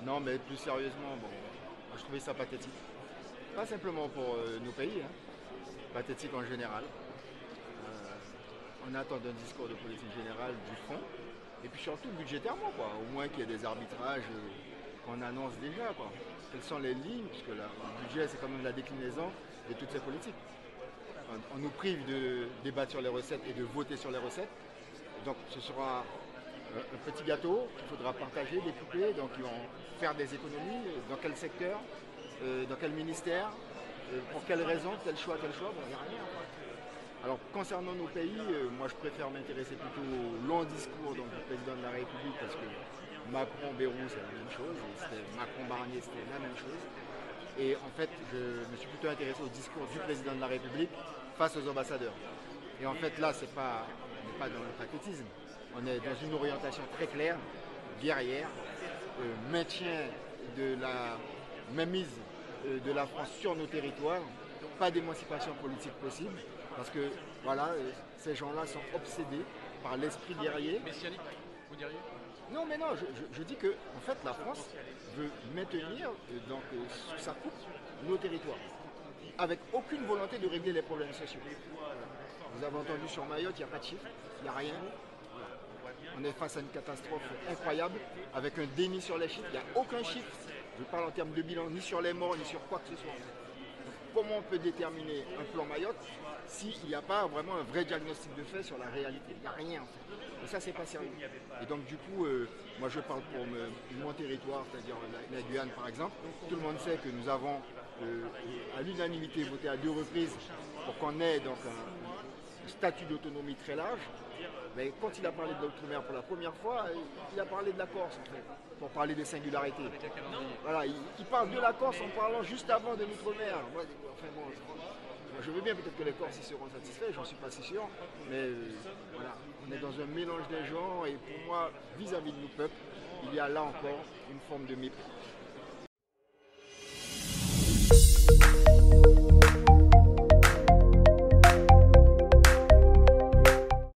Non, mais plus sérieusement, bon, moi, je trouvais ça pathétique. Pas simplement pour nos pays, hein, pathétique en général. On attend d'un discours de politique générale du fond, et puis surtout budgétairement, quoi. Au moins qu'il y ait des arbitrages qu'on annonce déjà, quoi. Quelles sont les lignes, puisque là, le budget, c'est quand même la déclinaison de toutes ces politiques. On nous prive de débattre sur les recettes et de voter sur les recettes. Donc ce sera un petit gâteau qu'il faudra partager, découper. Donc ils vont faire des économies. Dans quel secteur, dans quel ministère, pour quelles raisons, tel choix, bon, il n'y a rien. Alors concernant nos pays, moi je préfère m'intéresser plutôt au long discours donc, du président de la République parce que Macron-Bayrou c'est la même chose, et Macron-Barnier c'était la même chose. Et en fait, je me suis plutôt intéressé au discours du président de la République face aux ambassadeurs. Et en fait, là, on n'est pas dans le patriotisme. On est dans une orientation très claire, guerrière, maintien de la mainmise de la France sur nos territoires, pas d'émancipation politique possible, parce que voilà, ces gens-là sont obsédés par l'esprit guerrier. Messianique, vous diriez? Non, mais non, je dis que en fait, la France veut maintenir donc, sous sa coupe nos territoires, avec aucune volonté de régler les problèmes sociaux. Vous avez entendu sur Mayotte, il n'y a pas de chiffres, il n'y a rien. On est face à une catastrophe incroyable, avec un déni sur les chiffres, il n'y a aucun chiffre. Je parle en termes de bilan, ni sur les morts, ni sur quoi que ce soit. Donc, comment on peut déterminer un plan Mayotte s'il n'y a pas vraiment un vrai diagnostic de fait sur la réalité? Il n'y a rien en fait. Et ça, c'est pas sérieux. Et donc, du coup, moi je parle pour mon territoire, c'est-à-dire la Guyane par exemple. Tout le monde sait que nous avons à l'unanimité voté à 2 reprises pour qu'on ait donc un statut d'autonomie très large. Mais quand il a parlé de l'outre-mer pour la première fois, il a parlé de la Corse en fait, pour parler des singularités. Voilà, il parle de la Corse en parlant juste avant de l'outre-mer. Enfin, bon, je veux bien peut-être que les Corses y seront satisfaits, j'en suis pas si sûr, mais voilà, on est dans un mélange des genres et pour moi, vis-à-vis de nos peuples, il y a là encore une forme de mépris.